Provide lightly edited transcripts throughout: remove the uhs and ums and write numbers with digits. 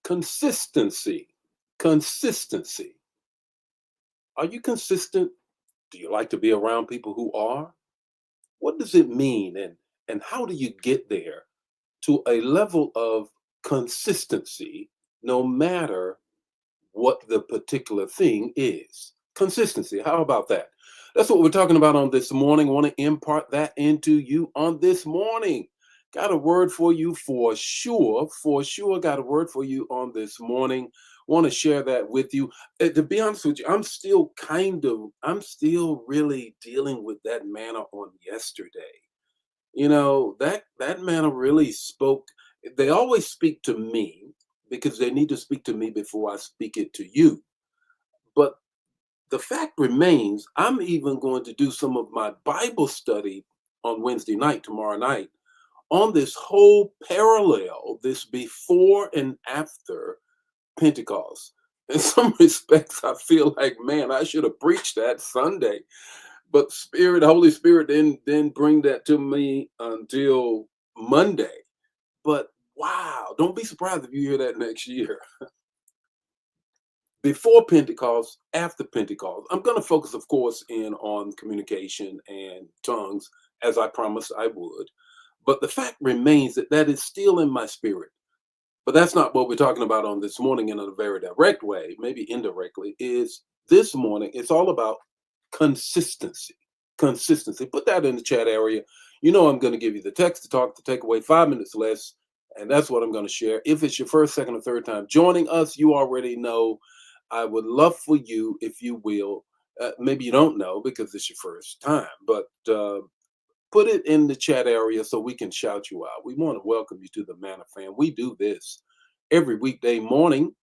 Consistency. Consistency. Are you consistent? Do you like to be around people who are? What does it mean and how do you get there to a level of consistency no matter what the particular thing is? Consistency. How about that? That's what we're talking about on this morning. I want to impart that into you on this morning. Got a word for you for sure. For sure, got a word for you on this morning. Want to share that with you. To be honest with you, I'm still really dealing with that manna on yesterday. That manna really spoke. They always speak to me because they need to speak to me before I speak it to you. But the fact remains, I'm even going to do some of my Bible study on Wednesday night, tomorrow night, on this whole parallel, this before and after Pentecost. In some respects, I feel like, man, I should have preached that Sunday. But Holy Spirit didn't bring that to me until Monday. But wow, don't be surprised if you hear that next year. Before Pentecost, after Pentecost. I'm going to focus, of course, in on communication and tongues, as I promised I would. But the fact remains that that is still in my spirit. But that's not what we're talking about on this morning in a very direct way, maybe indirectly, is this morning, it's all about consistency. Consistency. Put that in the chat area. You know I'm going to give you the text to talk to take away 5 minutes less, and that's what I'm going to share. If it's your first, second, or third time joining us, you already know. I would love for you, if you will, maybe you don't know because it's your first time, but put it in the chat area so we can shout you out. We want to welcome you to the Manna fam. We do this every weekday morning,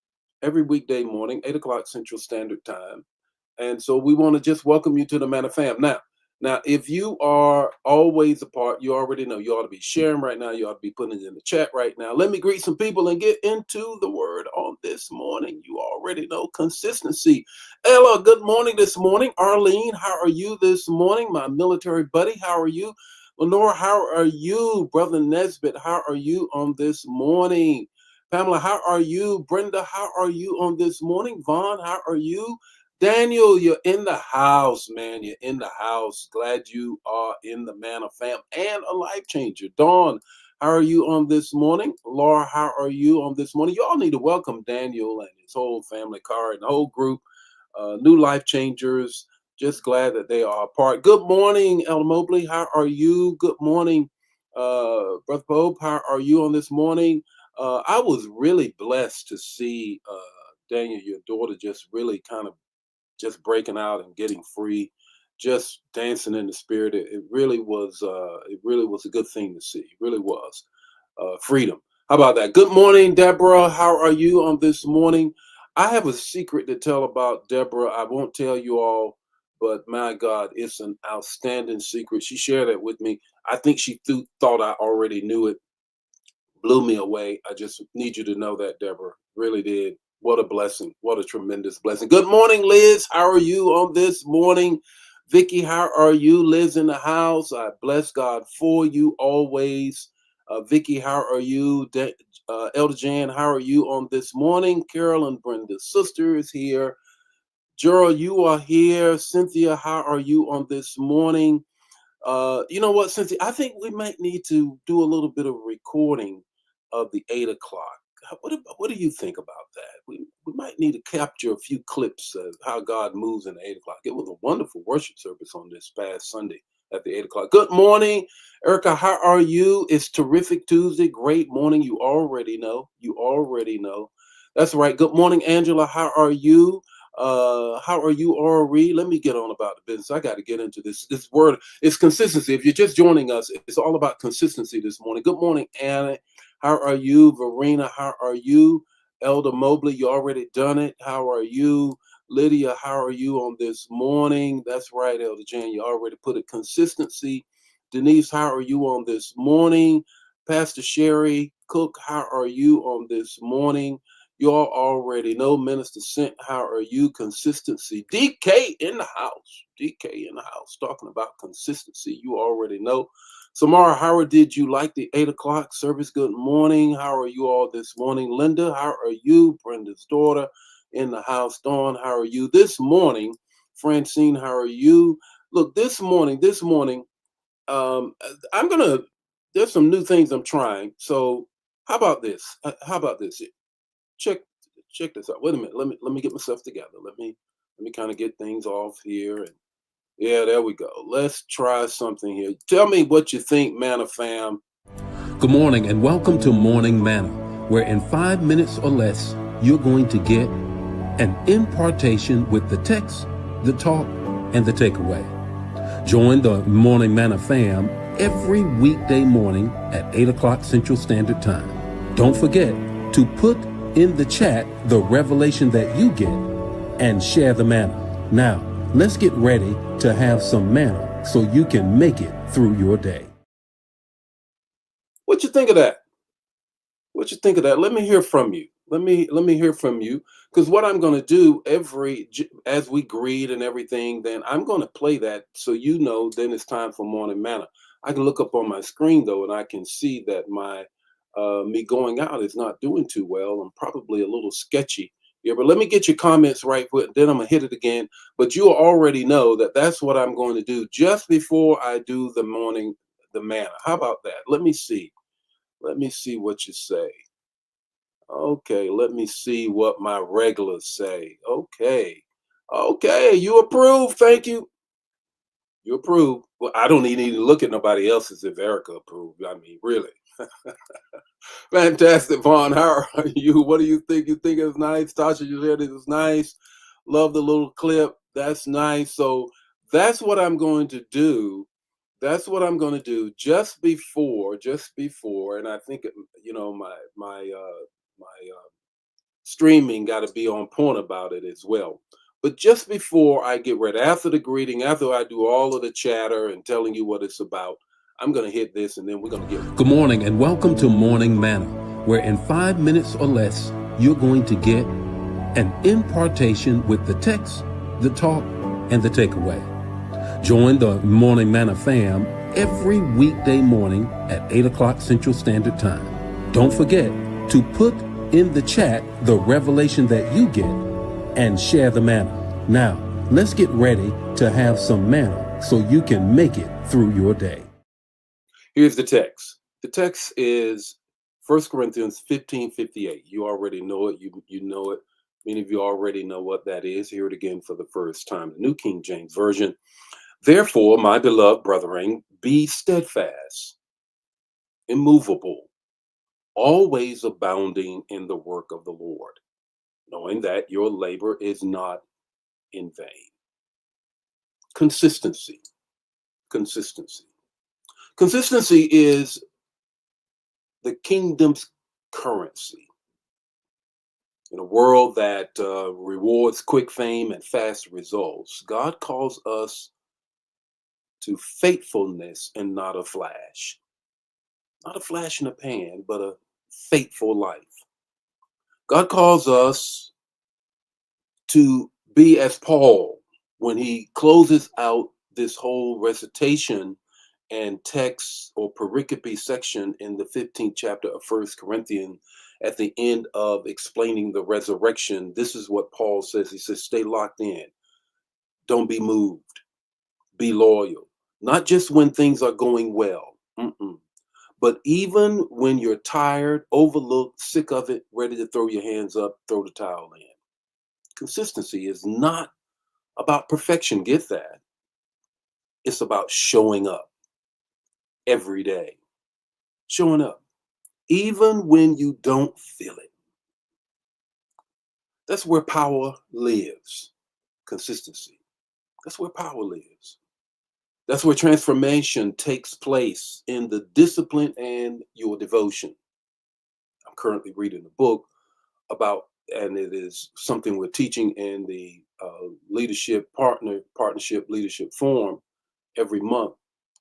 8 o'clock Central Standard Time. And so we want to just welcome you to the Manna fam. Now, if you are always a part, you already know you ought to be sharing right now. You ought to be putting it in the chat right now. Let me greet some people and get into the word on this morning. You already know consistency. Ella, good morning this morning. Arlene, how are you this morning? My military buddy, how are you? Lenore, how are you? Brother Nesbitt, how are you on this morning? Pamela, how are you? Brenda, how are you on this morning? Vaughn, how are you? Daniel, you're in the house, man. You're in the house. Glad you are in the Manna fam and a life changer. Dawn, how are you on this morning? Laura, how are you on this morning? You all need to welcome Daniel and his whole family, Car, and the whole group. New life changers. Just glad that they are a part. Good morning, El Mobley. How are you? Good morning, Brother Pope. How are you on this morning? I was really blessed to see Daniel, your daughter, just really kind of just breaking out and getting free, just dancing in the spirit. It really was. It really was a good thing to see. It really was freedom. How about that? Good morning, Deborah. How are you on this morning? I have a secret to tell about Deborah. I won't tell you all, but my God, it's an outstanding secret. She shared it with me. I think she thought I already knew it. Blew me away. I just need you to know that, Deborah. Really did. What a blessing. What a tremendous blessing. Good morning, Liz. How are you on this morning? Vicky, how are you? Liz in the house. I bless God for you always. Vicky, how are you? Elder Jan, how are you on this morning? Carol and Brenda's sister is here. Gerald, you are here. Cynthia, how are you on this morning? You know what, Cynthia? I think we might need to do a little bit of recording of the 8 o'clock. What do you think about that? We might need to capture a few clips of how God moves in the 8 o'clock. It was a wonderful worship service on this past Sunday at the 8 o'clock. Good morning, Erica. How are you? It's terrific Tuesday. Great morning. You already know. You already know. That's right. Good morning, Angela. How are you? How are you, Ori? Let me get on about the business. I got to get into this word. It's consistency. If you're just joining us, it's all about consistency this morning. Good morning, Anna. How are you, Verena? How are you, Elder Mobley? You already done it. How are you, Lydia? How are you on this morning? That's right, Elder Jan. You already put it. Consistency. Denise, how are you on this morning? Pastor Sherry Cook, how are you on this morning? You all already know. Minister Sent, how are you? Consistency. DK in the house. DK in the house. Talking about consistency. You already know. Samara, how did you like the 8 o'clock service? Good morning. How are you all this morning? Linda, how are you? Brenda's daughter in the house. Dawn, how are you this morning? Francine, how are you? Look, this morning, um, I'm gonna. There's some new things I'm trying. So, how about this? How about this? Check check this out. Wait a minute. Let me get myself together. Let me kind of get things off here. And yeah, there we go. Let's try something here. Tell me what you think, Manna fam. Good morning and welcome to Morning Manna, where in 5 minutes or less, you're going to get an impartation with the text, the talk, and the takeaway. Join the Morning Manna fam every weekday morning at 8 o'clock Central Standard Time. Don't forget to put in the chat the revelation that you get and share the manna. Now, let's get ready to have some manna so you can make it through your day. What you think of that? What you think of that? Let me hear from you. Let me hear from you, because what I'm going to do as we greet and everything, then I'm going to play that so you know. Then it's time for morning manna. I can look up on my screen though, and I can see that my me going out is not doing too well. I'm probably a little sketchy. Yeah, but let me get your comments right quick. Then I'm gonna hit it again. But you already know that that's what I'm going to do just before I do the manna. How about that? Let me see. Let me see what you say. Okay, let me see what my regulars say. Okay. Okay, you approve. Thank you. You approve. Well, I don't need to look at nobody else's if Erica approved. I mean, really. Fantastic, Vaughn. How are you? What do you think? You think it's nice? Tasha, you said it was nice. Love the little clip. That's nice. So that's what I'm going to do. That's what I'm going to do just before, and I think my streaming got to be on point about it as well. But just before I get ready, after the greeting, after I do all of the chatter and telling you what it's about, I'm going to hit this and then we're going to get. Good morning and welcome to Morning Manna, where in 5 minutes or less, you're going to get an impartation with the text, the talk, and the takeaway. Join the Morning Manna fam every weekday morning at 8 o'clock Central Standard Time. Don't forget to put in the chat the revelation that you get and share the manna. Now, let's get ready to have some manna so you can make it through your day. Here's the text. The text is 1 Corinthians 15:58. You already know it. You know it. Many of you already know what that is. Hear it again for the first time. The New King James Version. Therefore, my beloved brethren, be steadfast, immovable, always abounding in the work of the Lord, knowing that your labor is not in vain. Consistency. Consistency. Consistency is the kingdom's currency. In a world that rewards quick fame and fast results, God calls us to faithfulness and not a flash. Not a flash in the pan, but a faithful life. God calls us to be as Paul when he closes out this whole recitation and text or pericope section in the 15th chapter of 1 Corinthians. At the end of explaining the resurrection, this is what Paul says. He says, stay locked in. Don't be moved. Be loyal. Not just when things are going well, but even when you're tired, overlooked, sick of it, ready to throw your hands up, throw the towel in. Consistency is not about perfection. Get that. It's about showing up every day. Showing up. Even when you don't feel it. That's where power lives. Consistency. That's where power lives. That's where transformation takes place, in the discipline and your devotion. I'm currently reading a book about, and it is something we're teaching in the partnership leadership forum every month.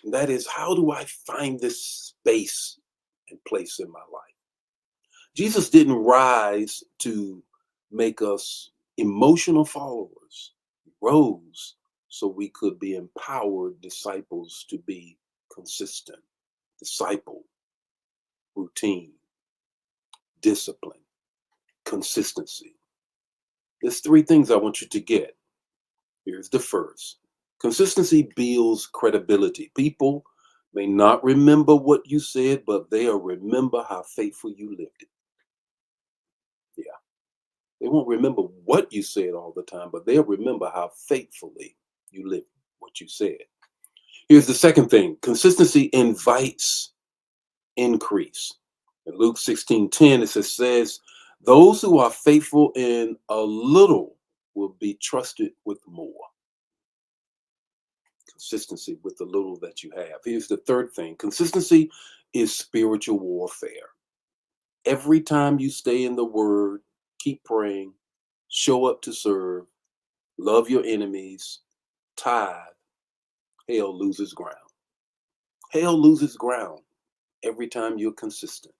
And that is, how do I find this space and place in my life? Jesus didn't rise to make us emotional followers. He rose so we could be empowered disciples to be consistent. disciple, routine, discipline, consistency. There's three things I want you to get. Here's the first. Consistency builds credibility. People may not remember what you said, but they'll remember how faithful you lived it. Yeah. They won't remember what you said all the time, but they'll remember how faithfully you lived what you said. Here's the second thing. Consistency invites increase. In Luke 16:10, says, those who are faithful in a little will be trusted with more. Consistency with the little that you have. Here's the third thing. Consistency is spiritual warfare. Every time you stay in the word, keep praying, show up to serve, love your enemies, tithe, hell loses ground. Hell loses ground every time you're consistent.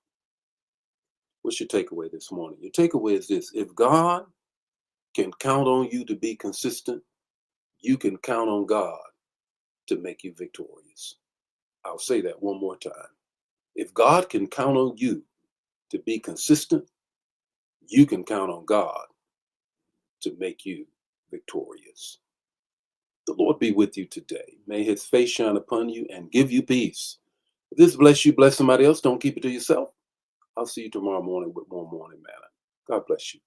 What's your takeaway this morning? Your takeaway is this. If God can count on you to be consistent, you can count on God to make you victorious. I'll say that one more time. If God can count on you to be consistent, you can count on God to make you victorious. The Lord be with you today. May his face shine upon you and give you peace. If this bless you, bless somebody else. Don't keep it to yourself. I'll see you tomorrow morning with more Morning Manna. God bless you.